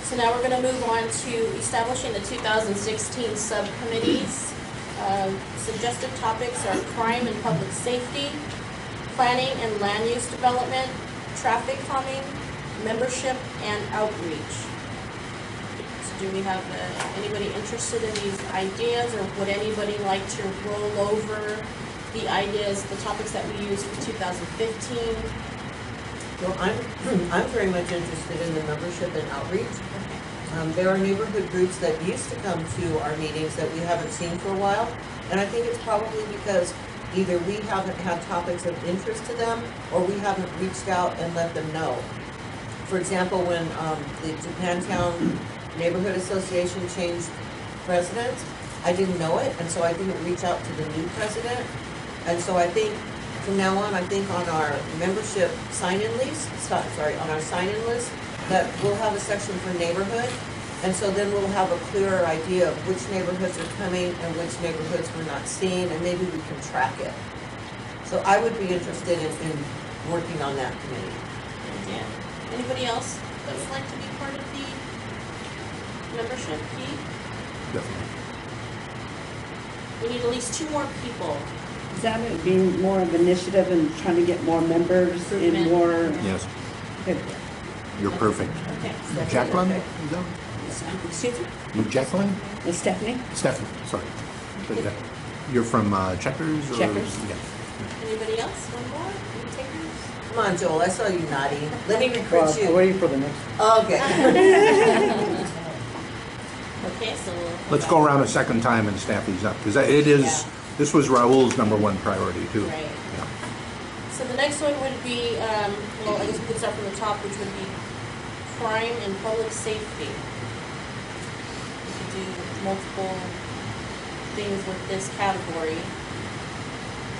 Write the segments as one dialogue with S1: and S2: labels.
S1: So now we're going to move on to establishing the 2016 subcommittees. Suggested topics are crime and public safety, planning and land use development, traffic calming, membership, and outreach. So do we have anybody interested in these ideas, or would anybody like to roll over the ideas, the topics that we used for 2015?
S2: Well, I'm very much interested in the membership and outreach. There are neighborhood groups that used to come to our meetings that we haven't seen for a while, and I think it's probably because either we haven't had topics of interest to them, or we haven't reached out and let them know. For example, when the Japantown Neighborhood Association changed president, I didn't know it, and so I didn't reach out to the new president. And so I think from now on, I think on our membership sign-in list, on our sign-in list, that we'll have a section for neighborhood. And so then we'll have a clearer idea of which neighborhoods are coming and which neighborhoods we're not seeing, and maybe we can track it. So I would be interested in working on that committee.
S1: Yeah. Anybody else that would like to be part of the membership fee?
S3: Definitely.
S1: We need at least 2 more people.
S4: Is that it being more of initiative and trying to get more members and more?
S3: Yes.
S4: Good.
S3: You're perfect.
S1: Okay.
S3: Jacqueline?
S1: Okay.
S3: Is that?
S4: Excuse me?
S3: You Jacqueline?
S4: Stephanie?
S3: Stephanie, sorry. But, you're from Checkers? Or?
S4: Checkers.
S3: Yeah.
S1: Anybody else? One more? Any takers?
S2: Come on, Joel, I saw you nodding. Let me recruit you.
S5: I'm waiting for the next.
S2: Okay.
S1: Okay, so
S3: Let's go around a second time and staff these up, because it is, this was Raul's #1 priority too.
S1: Right.
S3: Yeah.
S1: So the next one would be, well, I guess we could start from the top, which would be crime and public safety. We could do multiple things with this category.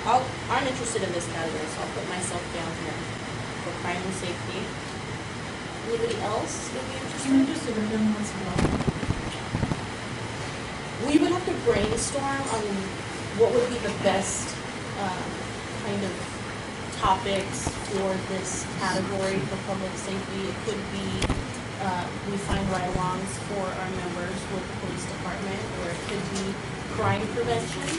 S1: I'm interested in this category, so I'll put myself down here for crime and safety. Anybody else would be interested?
S6: I'm interested in them as well.
S1: We would have to brainstorm on what would be the best kind of topics for this category for public safety. It could be we find ride-alongs for our members with the police department, or it could be crime prevention.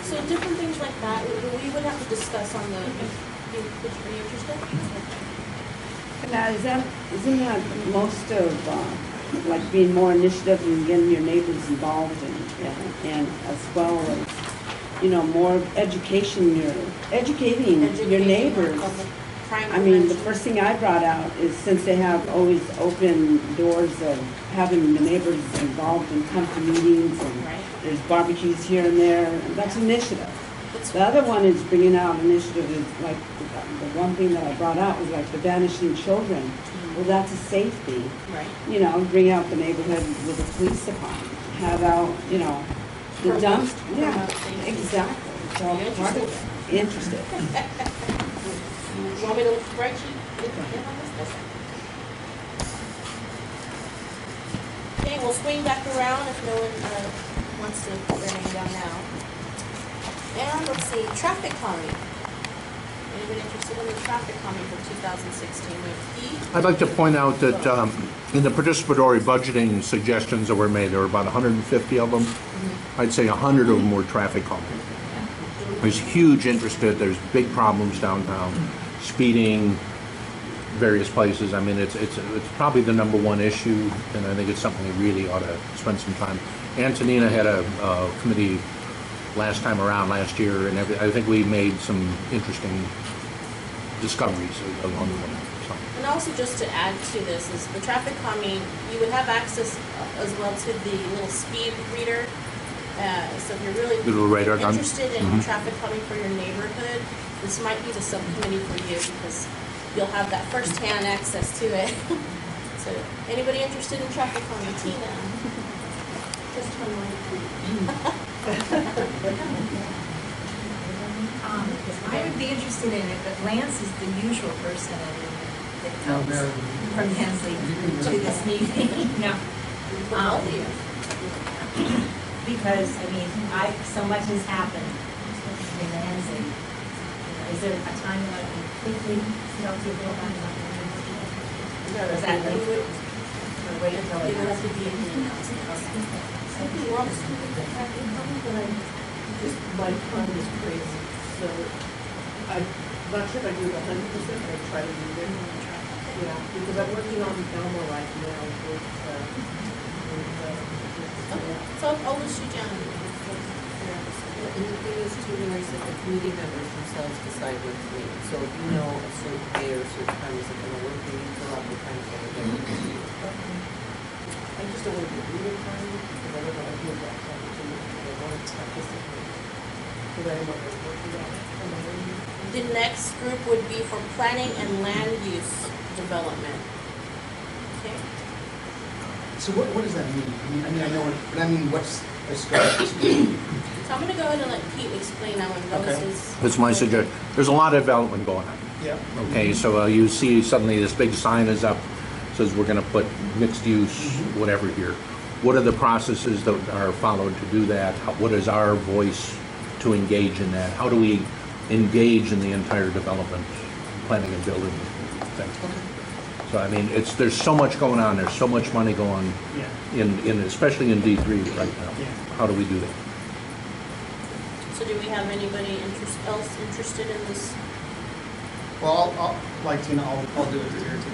S1: So different things like that. We would have to discuss on the. Are you interested?
S4: Now, isn't that most of like being more initiative and getting your neighbors involved and as well as, you know, more educating your neighbors. I mean, the first thing I brought out is, since they have always open doors of having the neighbors involved and come to meetings, and there's barbecues here and there, and that's initiative. The other one is bringing out initiative is like the one thing that I brought out was like the vanishing children. Well, that's a safety.
S1: Right.
S4: You know, bring out the neighborhood with the police department. Have out, you know, the dump. Yeah, exactly. It's all part of it. Interested.
S1: You want me to look right sheet? Okay, we'll swing back around if no one wants to put their name down now. And let's see, traffic calming. Anybody interested in the traffic calming for 2016?
S3: I'd like to point out that in the participatory budgeting suggestions that were made, there were about 150 of them. I'd say 100 of them were traffic calming. There's huge interest. There's big problems downtown, speeding, various places. I mean, it's probably the #1 issue, and I think it's something we really ought to spend some time. Antonina had a committee last time around last year, and I think we made some interesting discoveries along the way. So.
S1: And also, just to add to this, is the traffic calming, you would have access as well to the little speed reader. So if you're really interested in traffic calming for your neighborhood, this might be the subcommittee for you, because you'll have that first-hand access to it. So anybody interested in traffic calming? Tina? Just one more.
S6: I would be interested in it, but Lance is the usual person that comes from Hensley to this meeting. No. Because, I mean, so much has happened in the Hensley. Is there a time that I can quickly tell people about it? Or is that like, or wait
S1: We're almost
S5: But I just, my time is crazy, so I'm not sure if I do it 100%, but I try to do it. Yeah, because I'm working on Elmo right now with,
S1: So I'll list you down.
S2: And the thing is too, Mary said the committee members themselves decide when to meet. So if you know a certain day or a certain time isn't gonna work, you need to fill out the time for the day.
S5: I just don't want to be reading time, because I don't know if I do that time too, and I want to participate. Because I am already working on it.
S1: The next group would be for planning and land use development. Okay,
S7: So what does that mean? I mean, I know it, but I mean, what's the scope?
S1: so I'm gonna go ahead and let Pete explain now when Lois
S7: Okay.
S1: is.
S3: That's my suggestion. There's a lot of development going on.
S7: Yeah.
S3: Okay, so you see suddenly this big sign is up, says we're gonna put mixed use, whatever here. What are the processes that are followed to do that? What is our voice to engage in that? How do we engage in the entire development, planning and building thing? So I mean, there's so much going on, there's so much money going
S7: Yeah.
S3: in especially in D3 right now.
S7: Yeah.
S3: How do we do that?
S1: So do we have anybody else interested in this?
S7: Well, I'll like Tina, I'll do it here too.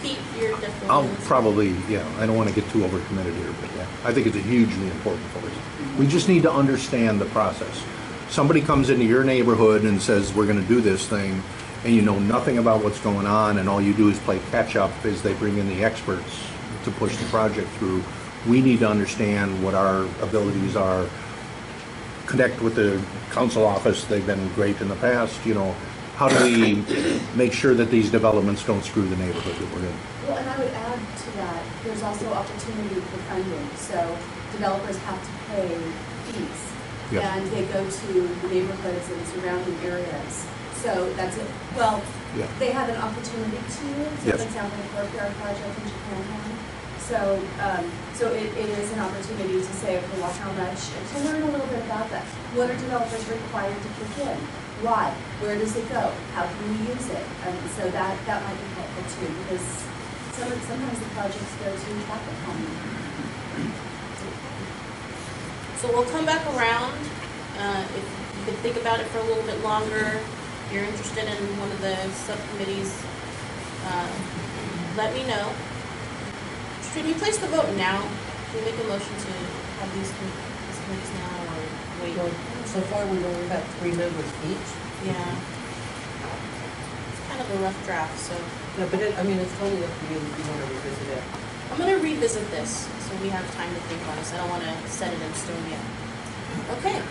S1: Pete, you're definitely.
S3: I'll
S1: in this.
S3: probably, yeah, I don't want to get too overcommitted here, but yeah, I think it's hugely important for us. We just need to understand the process. Somebody comes into your neighborhood and says, we're going to do this thing, and you know nothing about what's going on, and all you do is play catch up as they bring in the experts to push the project through. We need to understand what our abilities are, connect with the council office, they've been great in the past, you know. How do we make sure that these developments don't screw the neighborhood that we're in?
S8: Well, and I would add to that, there's also opportunity for funding, so developers have to pay fees.
S3: Yeah.
S8: And they go to the neighborhoods and surrounding areas. So that's it, well,
S3: Yeah.
S8: they have an opportunity to, so
S3: Yes.
S8: for example, the courtyard project in Japan. So it is an opportunity to say, okay, well, how much, and to learn a little bit about that. What are developers required to kick in? Why? Where does it go? How can we use it? And so that might be helpful too, because sometimes the projects go to traffic calming.
S1: So we'll come back around, if you could think about it for a little bit longer, if you're interested in one of the subcommittees, let me know. Should we place the vote now? Should we make a motion to have these committees now, or wait?
S2: Well, so far we've only got 3 members each.
S1: Yeah. It's kind of a rough draft, so
S2: No, but I mean, it's totally up to you if you want to revisit it.
S1: I'm gonna revisit this, so we have time to think on this. I don't wanna set it in stone yet. Okay.